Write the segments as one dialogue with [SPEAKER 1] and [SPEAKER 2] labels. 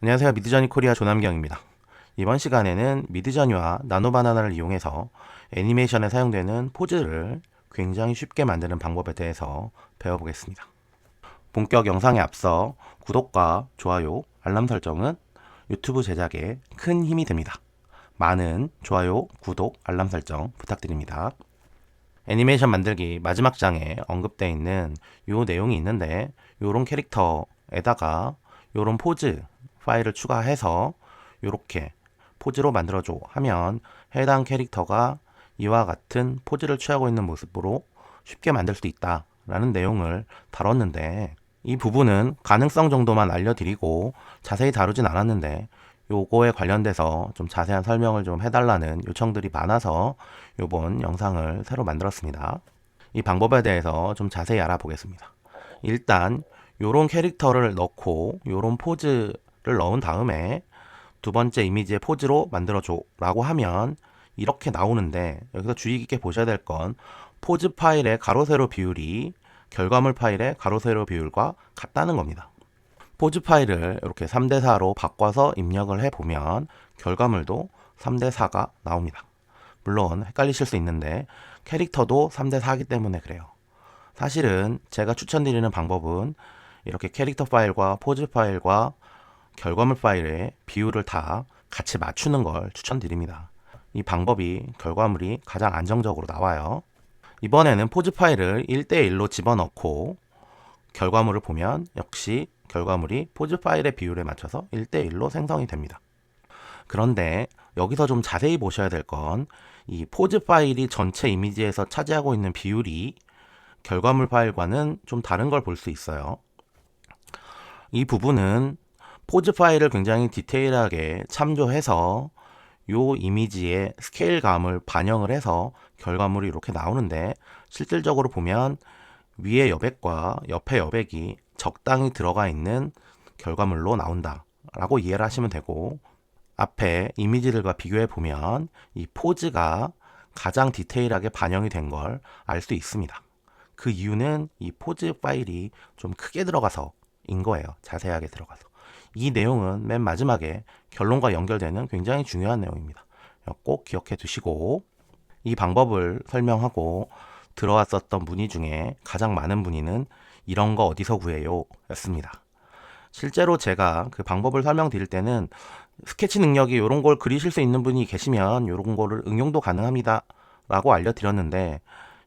[SPEAKER 1] 안녕하세요. 미드저니 코리아 조남경입니다. 이번 시간에는 미드저니와 나노바나나를 이용해서 애니메이션에 사용되는 포즈를 굉장히 쉽게 만드는 방법에 대해서 배워보겠습니다. 본격 영상에 앞서 구독과 좋아요, 알람 설정은 유튜브 제작에 큰 힘이 됩니다. 많은 좋아요, 구독, 알람 설정 부탁드립니다. 애니메이션 만들기 마지막 장에 언급되어 있는 요 내용이 있는데, 요런 캐릭터에다가 요런 포즈 파일을 추가해서 요렇게 포즈로 만들어줘 하면 해당 캐릭터가 이와 같은 포즈를 취하고 있는 모습으로 쉽게 만들 수 있다 라는 내용을 다뤘는데, 이 부분은 가능성 정도만 알려드리고 자세히 다루진 않았는데, 요거에 관련돼서 좀 자세한 설명을 좀 해달라는 요청들이 많아서 요번 영상을 새로 만들었습니다. 이 방법에 대해서 좀 자세히 알아보겠습니다. 일단 요런 캐릭터를 넣고 요런 포즈를 넣은 다음에 두 번째 이미지의 포즈로 만들어줘 라고 하면 이렇게 나오는데, 여기서 주의 깊게 보셔야 될 건 포즈 파일의 가로 세로 비율이 결과물 파일의 가로 세로 비율과 같다는 겁니다. 포즈 파일을 이렇게 3대4로 바꿔서 입력을 해보면 결과물도 3대4가 나옵니다. 물론 헷갈리실 수 있는데 캐릭터도 3대4이기 때문에 그래요. 사실은 제가 추천드리는 방법은 이렇게 캐릭터 파일과 포즈 파일과 결과물 파일의 비율을 다 같이 맞추는 걸 추천드립니다. 이 방법이 결과물이 가장 안정적으로 나와요. 이번에는 포즈 파일을 1대1로 집어넣고 결과물을 보면 역시 결과물이 포즈 파일의 비율에 맞춰서 1대1로 생성이 됩니다. 그런데 여기서 좀 자세히 보셔야 될 건 이 포즈 파일이 전체 이미지에서 차지하고 있는 비율이 결과물 파일과는 좀 다른 걸 볼 수 있어요. 이 부분은 포즈 파일을 굉장히 디테일하게 참조해서 요 이미지의 스케일감을 반영을 해서 결과물이 이렇게 나오는데, 실질적으로 보면 위에 여백과 옆에 여백이 적당히 들어가 있는 결과물로 나온다 라고 이해를 하시면 되고, 앞에 이미지들과 비교해 보면 이 포즈가 가장 디테일하게 반영이 된 걸 알 수 있습니다. 그 이유는 이 포즈 파일이 좀 크게 들어가서인 거예요. 자세하게 들어가서. 이 내용은 맨 마지막에 결론과 연결되는 굉장히 중요한 내용입니다. 꼭 기억해 두시고, 이 방법을 설명하고 들어왔었던 문의 중에 가장 많은 문의는 이런 거 어디서 구해요? 였습니다. 실제로 제가 그 방법을 설명드릴 때는 스케치 능력이 이런 걸 그리실 수 있는 분이 계시면 이런 거를 응용도 가능합니다 라고 알려드렸는데,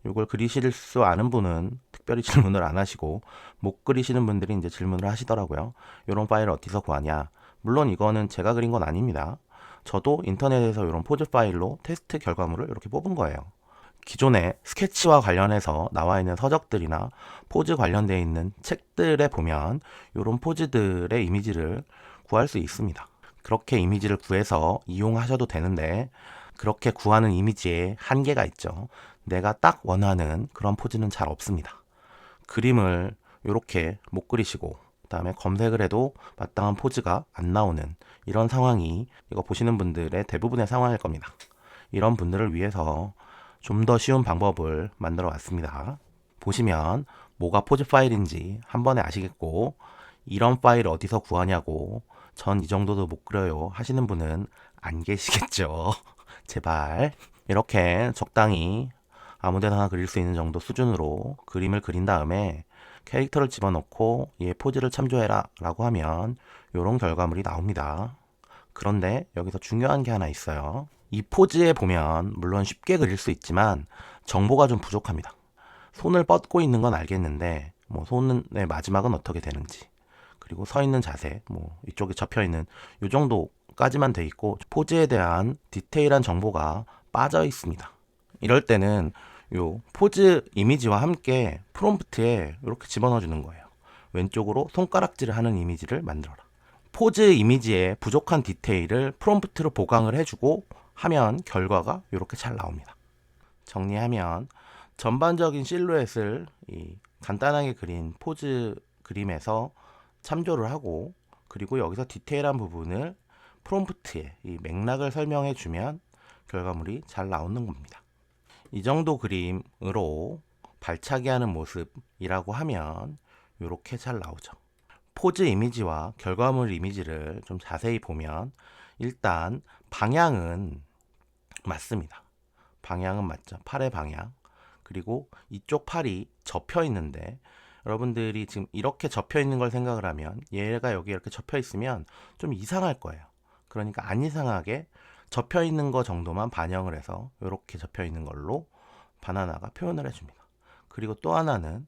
[SPEAKER 1] 이걸 그리실 수 아는 분은 특별히 질문을 안 하시고 못 그리시는 분들이 이제 질문을 하시더라고요. 이런 파일을 어디서 구하냐. 물론 이거는 제가 그린 건 아닙니다. 저도 인터넷에서 이런 포즈 파일로 테스트 결과물을 이렇게 뽑은 거예요. 기존에 스케치와 관련해서 나와 있는 서적들이나 포즈 관련되어 있는 책들에 보면 이런 포즈들의 이미지를 구할 수 있습니다. 그렇게 이미지를 구해서 이용하셔도 되는데, 그렇게 구하는 이미지에 한계가 있죠. 내가 딱 원하는 그런 포즈는 잘 없습니다. 그림을 이렇게 못 그리시고 그다음에 검색을 해도 마땅한 포즈가 안 나오는 이런 상황이 이거 보시는 분들의 대부분의 상황일 겁니다. 이런 분들을 위해서 좀 더 쉬운 방법을 만들어 왔습니다. 보시면 뭐가 포즈 파일인지 한 번에 아시겠고, 이런 파일 어디서 구하냐고 전 이 정도도 못 그려요 하시는 분은 안 계시겠죠. 제발 이렇게 적당히 아무데나 그릴 수 있는 정도 수준으로 그림을 그린 다음에 캐릭터를 집어넣고 얘 포즈를 참조해라 라고 하면 이런 결과물이 나옵니다. 그런데 여기서 중요한 게 하나 있어요. 이 포즈에 보면 물론 쉽게 그릴 수 있지만 정보가 좀 부족합니다. 손을 뻗고 있는 건 알겠는데 뭐 손의 마지막은 어떻게 되는지, 그리고 서 있는 자세, 뭐 이쪽에 접혀 있는 이 정도까지만 돼 있고 포즈에 대한 디테일한 정보가 빠져 있습니다. 이럴 때는 요 포즈 이미지와 함께 프롬프트에 이렇게 집어넣어 주는 거예요. 왼쪽으로 손가락질을 하는 이미지를 만들어라. 포즈 이미지의 부족한 디테일을 프롬프트로 보강을 해주고 하면 결과가 이렇게 잘 나옵니다. 정리하면 전반적인 실루엣을 이 간단하게 그린 포즈 그림에서 참조를 하고, 그리고 여기서 디테일한 부분을 프롬프트에 이 맥락을 설명해 주면 결과물이 잘 나오는 겁니다. 이 정도 그림으로 발차기 하는 모습이라고 하면 이렇게 잘 나오죠. 포즈 이미지와 결과물 이미지를 좀 자세히 보면 일단 방향은 맞습니다. 방향은 맞죠. 팔의 방향. 그리고 이쪽 팔이 접혀 있는데 여러분들이 지금 이렇게 접혀 있는 걸 생각을 하면 얘가 여기 이렇게 접혀 있으면 좀 이상할 거예요. 그러니까 안 이상하게 접혀 있는 거 정도만 반영을 해서 이렇게 접혀 있는 걸로 바나나가 표현을 해줍니다. 그리고 또 하나는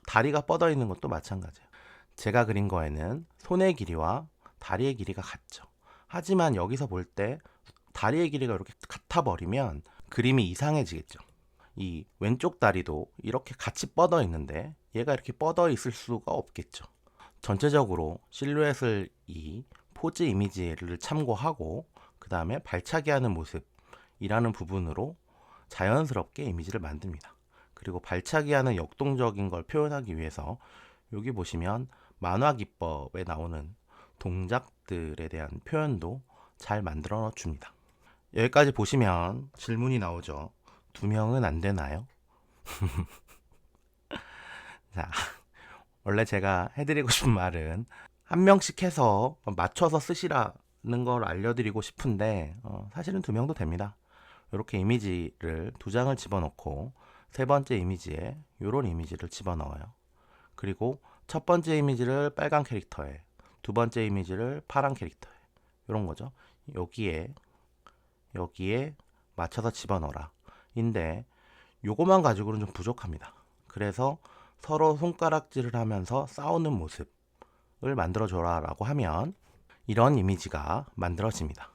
[SPEAKER 1] 다리가 뻗어 있는 것도 마찬가지예요. 제가 그린 거에는 손의 길이와 다리의 길이가 같죠. 하지만 여기서 볼 때 다리의 길이가 이렇게 같아 버리면 그림이 이상해지겠죠. 이 왼쪽 다리도 이렇게 같이 뻗어 있는데 얘가 이렇게 뻗어 있을 수가 없겠죠. 전체적으로 실루엣을 이 포즈 이미지를 참고하고 그 다음에 발차기 하는 모습이라는 부분으로 자연스럽게 이미지를 만듭니다. 그리고 발차기 하는 역동적인 걸 표현하기 위해서 여기 보시면 만화 기법에 나오는 동작들에 대한 표현도 잘 만들어 줍니다. 여기까지 보시면 질문이 나오죠. 2명은 안 되나요? 자, 원래 제가 해드리고 싶은 말은 한 명씩 해서 맞춰서 쓰시라는 걸 알려드리고 싶은데 사실은 2명도 됩니다. 이렇게 이미지를 2장을 집어넣고 세 번째 이미지에 이런 이미지를 집어넣어요. 그리고 첫 번째 이미지를 빨간 캐릭터에, 두 번째 이미지를 파란 캐릭터에, 이런 거죠. 여기에 맞춰서 집어넣어라. 인데 요거만 가지고는 좀 부족합니다. 그래서 서로 손가락질을 하면서 싸우는 모습을 만들어줘라 라고 하면 이런 이미지가 만들어집니다.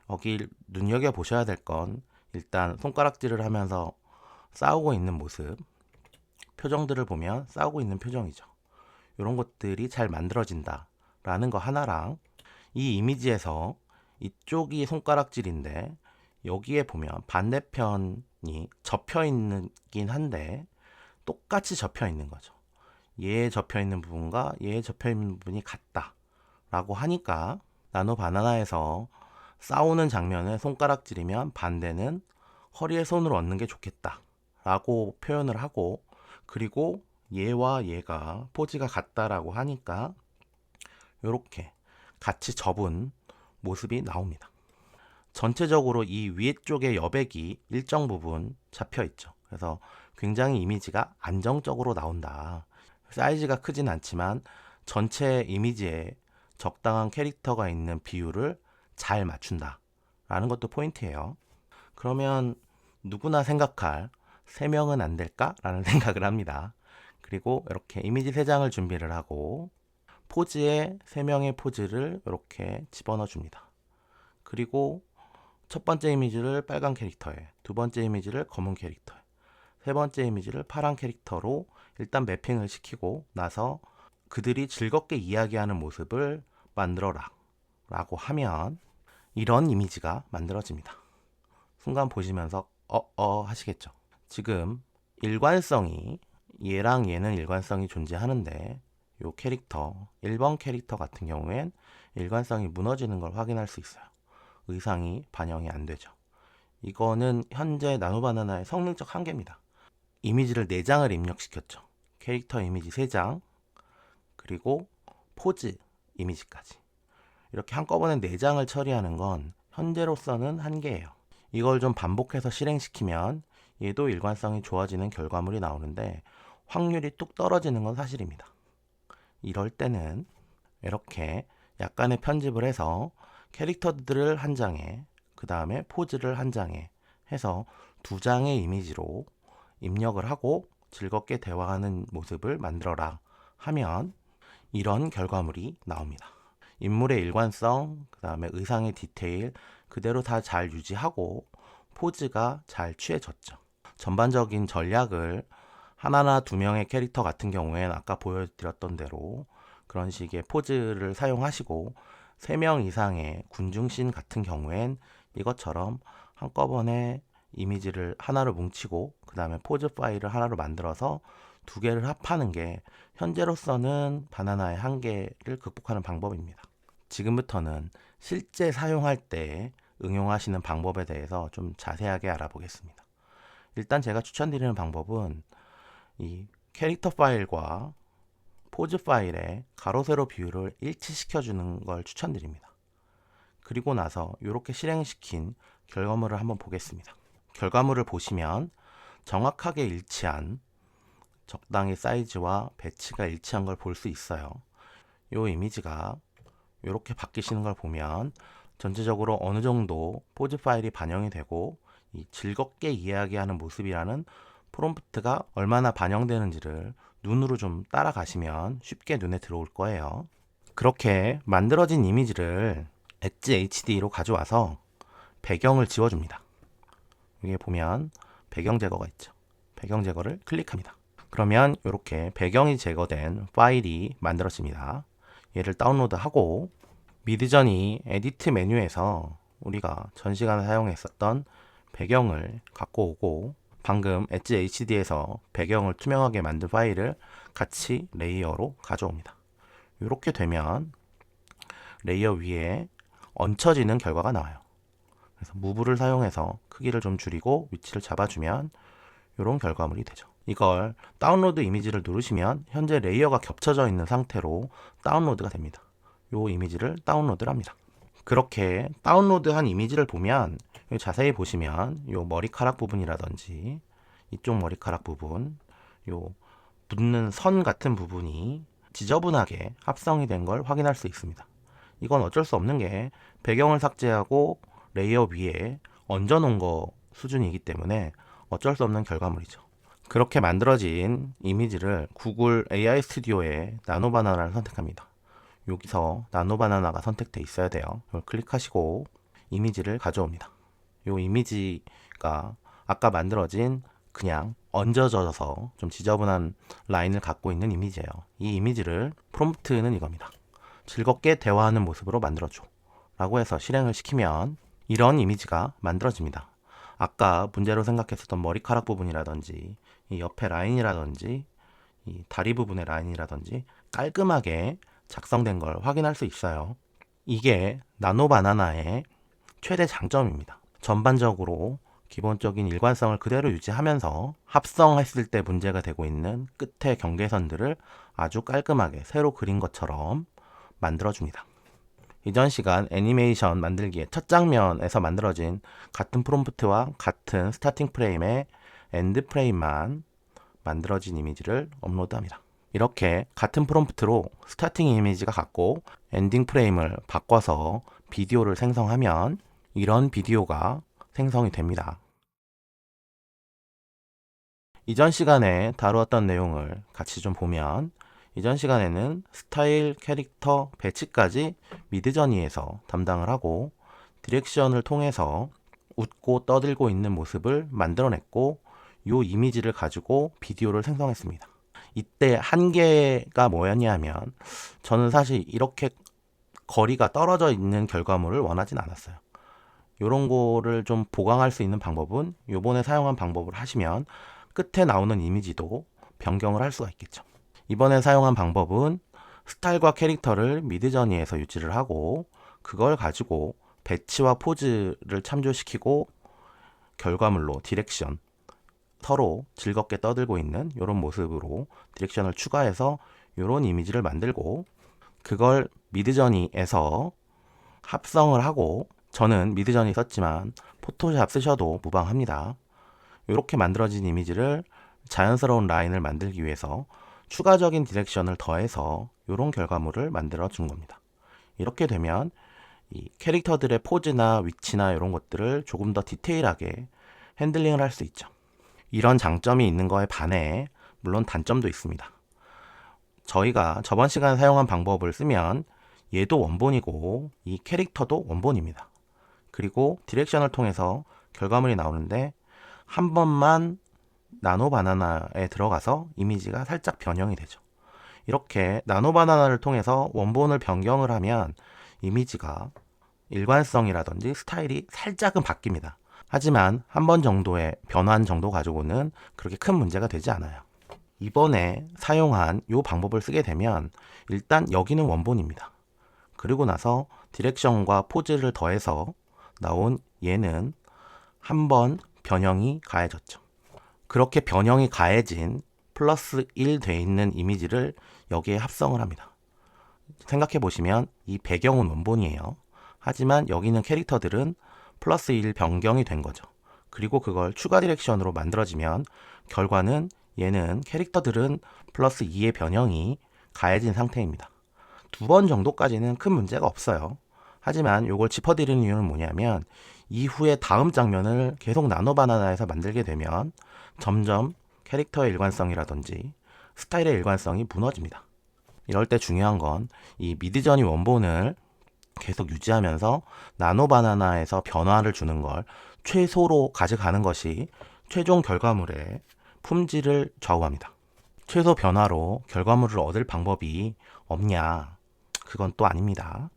[SPEAKER 1] 여기 눈여겨보셔야 될 건 일단 손가락질을 하면서 싸우고 있는 모습, 표정들을 보면 싸우고 있는 표정이죠. 이런 것들이 잘 만들어진다 라는 거 하나랑 이 이미지에서 이쪽이 손가락질인데 여기에 보면 반대편이 접혀 있긴 한데 똑같이 접혀 있는 거죠. 얘에 접혀 있는 부분과 얘에 접혀 있는 부분이 같다 라고 하니까 나노 바나나에서 싸우는 장면을 손가락질이면 반대는 허리에 손을 얹는 게 좋겠다 라고 표현을 하고, 그리고 얘와 얘가 포즈가 같다라고 하니까 이렇게 같이 접은 모습이 나옵니다. 전체적으로 이 위쪽의 여백이 일정 부분 잡혀 있죠. 그래서 굉장히 이미지가 안정적으로 나온다. 사이즈가 크진 않지만 전체 이미지에 적당한 캐릭터가 있는 비율을 잘 맞춘다 라는 것도 포인트예요. 그러면 누구나 생각할 3명은 안 될까? 라는 생각을 합니다. 그리고 이렇게 이미지 3장을 준비를 하고 포즈에 3명의 포즈를 이렇게 집어넣어 줍니다. 그리고 첫 번째 이미지를 빨간 캐릭터에, 두 번째 이미지를 검은 캐릭터에, 세 번째 이미지를 파란 캐릭터로 일단 매핑을 시키고 나서 그들이 즐겁게 이야기하는 모습을 만들어라 라고 하면 이런 이미지가 만들어집니다. 순간 보시면서 하시겠죠. 지금 일관성이 얘랑 얘는 일관성이 존재하는데 요 캐릭터 1번 캐릭터 같은 경우엔 일관성이 무너지는 걸 확인할 수 있어요. 의상이 반영이 안 되죠. 이거는 현재 나노바나나의 성능적 한계입니다. 이미지를 4장을 입력시켰죠. 캐릭터 이미지 3장, 그리고 포즈 이미지까지. 이렇게 한꺼번에 4장을 처리하는 건 현재로서는 한계예요. 이걸 좀 반복해서 실행시키면 얘도 일관성이 좋아지는 결과물이 나오는데 확률이 뚝 떨어지는 건 사실입니다. 이럴 때는 이렇게 약간의 편집을 해서 캐릭터들을 한 장에, 그 다음에 포즈를 한 장에 해서 2장의 이미지로 입력을 하고 즐겁게 대화하는 모습을 만들어라 하면 이런 결과물이 나옵니다. 인물의 일관성, 그 다음에 의상의 디테일 그대로 다 잘 유지하고 포즈가 잘 취해졌죠. 전반적인 전략을 하나나 2명의 캐릭터 같은 경우에는 아까 보여드렸던 대로 그런 식의 포즈를 사용하시고 3명 이상의 군중씬 같은 경우엔 이것처럼 한꺼번에 이미지를 하나로 뭉치고 그 다음에 포즈 파일을 하나로 만들어서 2개를 합하는 게 현재로서는 바나나의 한계를 극복하는 방법입니다. 지금부터는 실제 사용할 때 응용하시는 방법에 대해서 좀 자세하게 알아보겠습니다. 일단 제가 추천드리는 방법은 이 캐릭터 파일과 포즈 파일에 가로 세로 비율을 일치시켜 주는 걸 추천드립니다. 그리고 나서 이렇게 실행시킨 결과물을 한번 보겠습니다. 결과물을 보시면 정확하게 일치한, 적당히 사이즈와 배치가 일치한 걸 볼 수 있어요. 이 이미지가 이렇게 바뀌시는 걸 보면 전체적으로 어느 정도 포즈 파일이 반영이 되고 이 즐겁게 이해하게 하는 모습이라는 프롬프트가 얼마나 반영되는지를 눈으로 좀 따라가시면 쉽게 눈에 들어올 거예요. 그렇게 만들어진 이미지를 엣지 HD로 가져와서 배경을 지워줍니다. 여기에 보면 배경 제거가 있죠. 배경 제거를 클릭합니다. 그러면 이렇게 배경이 제거된 파일이 만들어집니다. 얘를 다운로드하고 미드저니 에디트 메뉴에서 우리가 전 시간에 사용했었던 배경을 갖고 오고 방금 엣지 HD에서 배경을 투명하게 만든 파일을 같이 레이어로 가져옵니다. 이렇게 되면 레이어 위에 얹혀지는 결과가 나와요. 그래서 무브를 사용해서 크기를 좀 줄이고 위치를 잡아주면 이런 결과물이 되죠. 이걸 다운로드 이미지를 누르시면 현재 레이어가 겹쳐져 있는 상태로 다운로드가 됩니다. 이 이미지를 다운로드를 합니다. 그렇게 다운로드한 이미지를 보면 자세히 보시면 이 머리카락 부분이라든지 이쪽 머리카락 부분, 요 붙는 선 같은 부분이 지저분하게 합성이 된 걸 확인할 수 있습니다. 이건 어쩔 수 없는 게 배경을 삭제하고 레이어 위에 얹어 놓은 거 수준이기 때문에 어쩔 수 없는 결과물이죠. 그렇게 만들어진 이미지를 구글 AI 스튜디오에 나노바나나를 선택합니다. 여기서 나노바나나가 선택돼 있어야 돼요. 이걸 클릭하시고 이미지를 가져옵니다. 이 이미지가 아까 만들어진 그냥 얹어져서 좀 지저분한 라인을 갖고 있는 이미지예요. 이 이미지를 프롬프트는 이겁니다. 즐겁게 대화하는 모습으로 만들어줘 라고 해서 실행을 시키면 이런 이미지가 만들어집니다. 아까 문제로 생각했었던 머리카락 부분이라든지 이 옆에 라인이라든지 이 다리 부분의 라인이라든지 깔끔하게 작성된 걸 확인할 수 있어요. 이게 나노바나나의 최대 장점입니다. 전반적으로 기본적인 일관성을 그대로 유지하면서 합성했을 때 문제가 되고 있는 끝의 경계선들을 아주 깔끔하게 새로 그린 것처럼 만들어줍니다. 이전 시간 애니메이션 만들기의 첫 장면에서 만들어진 같은 프롬프트와 같은 스타팅 프레임의 엔드 프레임만 만들어진 이미지를 업로드합니다. 이렇게 같은 프롬프트로 스타팅 이미지가 같고 엔딩 프레임을 바꿔서 비디오를 생성하면 이런 비디오가 생성이 됩니다. 이전 시간에 다루었던 내용을 같이 좀 보면 이전 시간에는 스타일, 캐릭터, 배치까지 미드저니에서 담당을 하고 디렉션을 통해서 웃고 떠들고 있는 모습을 만들어냈고 이 이미지를 가지고 비디오를 생성했습니다. 이때 한계가 뭐였냐면 저는 사실 이렇게 거리가 떨어져 있는 결과물을 원하진 않았어요. 이런 거를 좀 보강할 수 있는 방법은 요번에 사용한 방법을 하시면 끝에 나오는 이미지도 변경을 할 수가 있겠죠. 이번에 사용한 방법은 스타일과 캐릭터를 미드저니에서 유지를 하고 그걸 가지고 배치와 포즈를 참조시키고 결과물로 디렉션, 서로 즐겁게 떠들고 있는 이런 모습으로 디렉션을 추가해서 이런 이미지를 만들고 그걸 미드저니에서 합성을 하고 저는 미드저니 썼지만 포토샵 쓰셔도 무방합니다. 이렇게 만들어진 이미지를 자연스러운 라인을 만들기 위해서 추가적인 디렉션을 더해서 이런 결과물을 만들어 준 겁니다. 이렇게 되면 이 캐릭터들의 포즈나 위치나 이런 것들을 조금 더 디테일하게 핸들링을 할 수 있죠. 이런 장점이 있는 거에 반해 물론 단점도 있습니다. 저희가 저번 시간에 사용한 방법을 쓰면 얘도 원본이고 이 캐릭터도 원본입니다. 그리고 디렉션을 통해서 결과물이 나오는데 한 번만 나노바나나에 들어가서 이미지가 살짝 변형이 되죠. 이렇게 나노바나나를 통해서 원본을 변경을 하면 이미지가 일관성이라든지 스타일이 살짝은 바뀝니다. 하지만 한 번 정도의 변환 정도 가지고는 그렇게 큰 문제가 되지 않아요. 이번에 사용한 이 방법을 쓰게 되면 일단 여기는 원본입니다. 그리고 나서 디렉션과 포즈를 더해서 나온 얘는 한 번 변형이 가해졌죠. 그렇게 변형이 가해진 플러스 1 돼 있는 이미지를 여기에 합성을 합니다. 생각해 보시면 이 배경은 원본이에요. 하지만 여기 있는 캐릭터들은 플러스 1 변경이 된 거죠. 그리고 그걸 추가 디렉션으로 만들어지면 결과는 얘는 캐릭터들은 플러스 2의 변형이 가해진 상태입니다. 2번 정도까지는 큰 문제가 없어요. 하지만 이걸 짚어드리는 이유는 뭐냐면 이후에 다음 장면을 계속 나노바나나에서 만들게 되면 점점 캐릭터의 일관성이라든지 스타일의 일관성이 무너집니다. 이럴 때 중요한 건 이 미드저니 원본을 계속 유지하면서 나노바나나에서 변화를 주는 걸 최소로 가져가는 것이 최종 결과물의 품질을 좌우합니다. 최소 변화로 결과물을 얻을 방법이 없냐? 그건 또 아닙니다.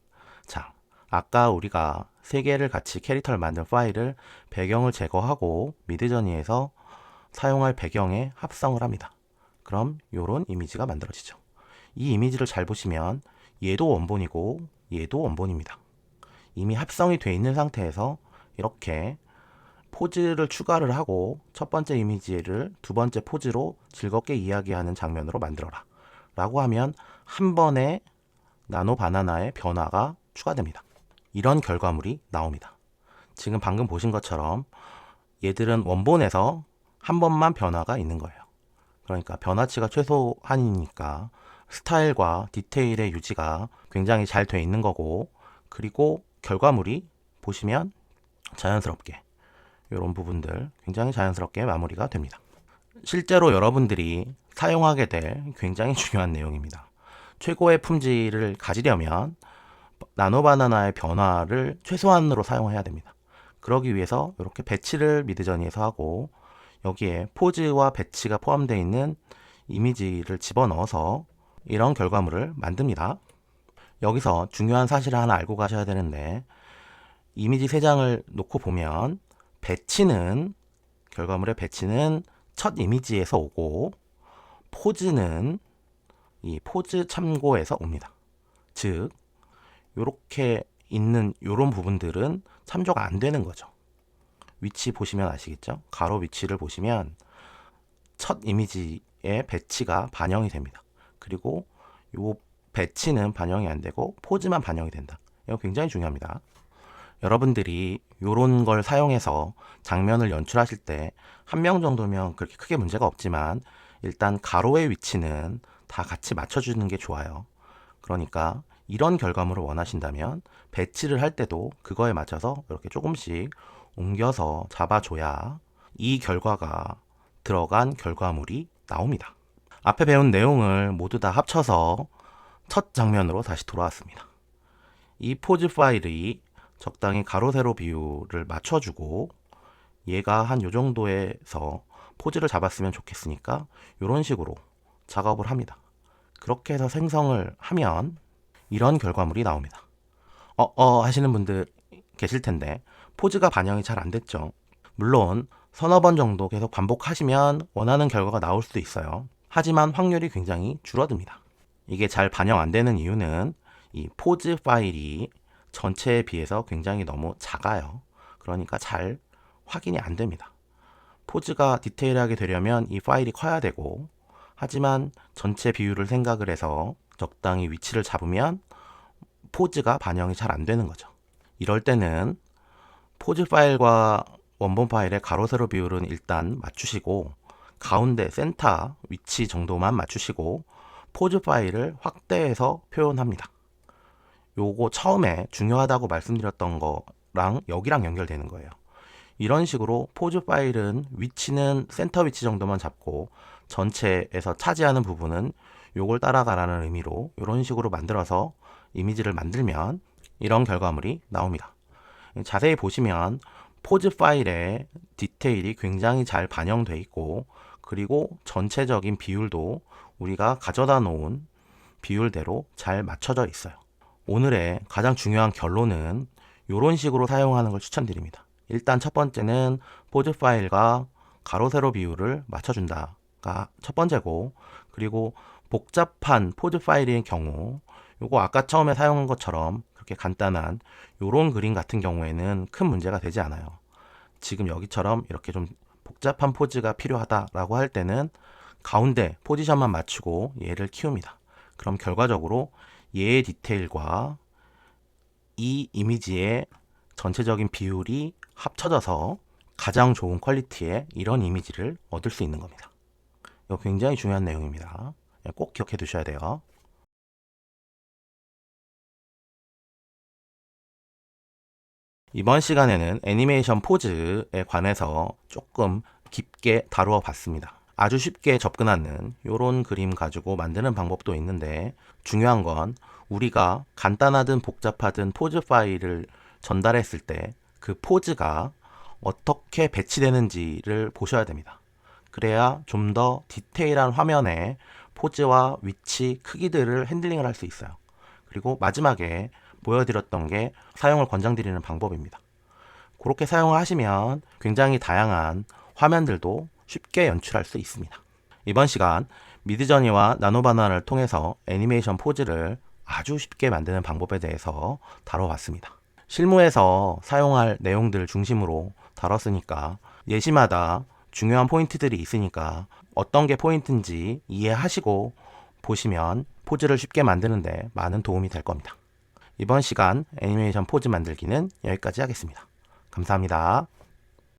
[SPEAKER 1] 자, 아까 우리가 3개를 같이 캐릭터를 만든 파일을 배경을 제거하고 미드저니에서 사용할 배경에 합성을 합니다. 그럼 이런 이미지가 만들어지죠. 이 이미지를 잘 보시면 얘도 원본이고 얘도 원본입니다. 이미 합성이 되어 있는 상태에서 이렇게 포즈를 추가를 하고 첫 번째 이미지를 두 번째 포즈로 즐겁게 이야기하는 장면으로 만들어라 라고 하면 한 번에 나노 바나나의 변화가 추가됩니다. 이런 결과물이 나옵니다. 지금 방금 보신 것처럼 얘들은 원본에서 한 번만 변화가 있는 거예요. 그러니까 변화치가 최소한이니까 스타일과 디테일의 유지가 굉장히 잘 돼 있는 거고, 그리고 결과물이 보시면 자연스럽게 이런 부분들 굉장히 자연스럽게 마무리가 됩니다. 실제로 여러분들이 사용하게 될 굉장히 중요한 내용입니다. 최고의 품질을 가지려면 나노바나나의 변화를 최소한으로 사용해야 됩니다. 그러기 위해서 이렇게 배치를 미드저니에서 하고 여기에 포즈와 배치가 포함되어 있는 이미지를 집어넣어서 이런 결과물을 만듭니다. 여기서 중요한 사실을 하나 알고 가셔야 되는데, 이미지 3장을 놓고 보면 배치는, 결과물의 배치는 첫 이미지에서 오고 포즈는 이 포즈 참고에서 옵니다. 즉 이렇게 있는 이런 부분들은 참조가 안 되는 거죠. 위치 보시면 아시겠죠? 가로 위치를 보시면 첫 이미지의 배치가 반영이 됩니다. 그리고 이 배치는 반영이 안 되고 포즈만 반영이 된다. 이거 굉장히 중요합니다. 여러분들이 이런 걸 사용해서 장면을 연출하실 때 한 명 정도면 그렇게 크게 문제가 없지만 일단 가로의 위치는 다 같이 맞춰주는 게 좋아요. 그러니까 이런 결과물을 원하신다면 배치를 할 때도 그거에 맞춰서 이렇게 조금씩 옮겨서 잡아줘야 이 결과가 들어간 결과물이 나옵니다. 앞에 배운 내용을 모두 다 합쳐서 첫 장면으로 다시 돌아왔습니다. 이 포즈 파일이 적당히 가로 세로 비율을 맞춰주고 얘가 한 요 정도에서 포즈를 잡았으면 좋겠으니까 이런 식으로 작업을 합니다. 그렇게 해서 생성을 하면 이런 결과물이 나옵니다. 하시는 분들 계실 텐데 포즈가 반영이 잘 안 됐죠. 물론 서너 번 정도 계속 반복하시면 원하는 결과가 나올 수도 있어요. 하지만 확률이 굉장히 줄어듭니다. 이게 잘 반영 안 되는 이유는 이 포즈 파일이 전체에 비해서 굉장히 너무 작아요. 그러니까 잘 확인이 안 됩니다. 포즈가 디테일하게 되려면 이 파일이 커야 되고, 하지만 전체 비율을 생각을 해서 적당히 위치를 잡으면 포즈가 반영이 잘 안 되는 거죠. 이럴 때는 포즈 파일과 원본 파일의 가로 세로 비율은 일단 맞추시고 가운데 센터 위치 정도만 맞추시고 포즈 파일을 확대해서 표현합니다. 요거 처음에 중요하다고 말씀드렸던 거랑 여기랑 연결되는 거예요. 이런 식으로 포즈 파일은 위치는 센터 위치 정도만 잡고 전체에서 차지하는 부분은 요걸 따라가라는 의미로 이런 식으로 만들어서 이미지를 만들면 이런 결과물이 나옵니다. 자세히 보시면 포즈 파일의 디테일이 굉장히 잘 반영되어 있고, 그리고 전체적인 비율도 우리가 가져다 놓은 비율대로 잘 맞춰져 있어요. 오늘의 가장 중요한 결론은 이런 식으로 사용하는 걸 추천드립니다. 일단 첫 번째는 포즈 파일과 가로 세로 비율을 맞춰준다가 첫 번째고, 그리고 복잡한 포즈 파일의 경우 요거 아까 처음에 사용한 것처럼 그렇게 간단한 요런 그림 같은 경우에는 큰 문제가 되지 않아요. 지금 여기처럼 이렇게 좀 복잡한 포즈가 필요하다라고 할 때는 가운데 포지션만 맞추고 얘를 키웁니다. 그럼 결과적으로 얘의 디테일과 이 이미지의 전체적인 비율이 합쳐져서 가장 좋은 퀄리티의 이런 이미지를 얻을 수 있는 겁니다. 이거 굉장히 중요한 내용입니다. 꼭 기억해 두셔야 돼요. 이번 시간에는 애니메이션 포즈에 관해서 조금 깊게 다루어 봤습니다. 아주 쉽게 접근하는 이런 그림 가지고 만드는 방법도 있는데, 중요한 건 우리가 간단하든 복잡하든 포즈 파일을 전달했을 때 그 포즈가 어떻게 배치되는지를 보셔야 됩니다. 그래야 좀 더 디테일한 화면에 포즈와 위치, 크기들을 핸들링을 할 수 있어요. 그리고 마지막에 보여드렸던 게 사용을 권장드리는 방법입니다. 그렇게 사용을 하시면 굉장히 다양한 화면들도 쉽게 연출할 수 있습니다. 이번 시간 미드저니와 나노바나나를 통해서 애니메이션 포즈를 아주 쉽게 만드는 방법에 대해서 다뤄봤습니다. 실무에서 사용할 내용들 중심으로 다뤘으니까 예시마다 중요한 포인트들이 있으니까 어떤 게 포인트인지 이해하시고 보시면 포즈를 쉽게 만드는데 많은 도움이 될 겁니다. 이번 시간 애니메이션 포즈 만들기는 여기까지 하겠습니다. 감사합니다.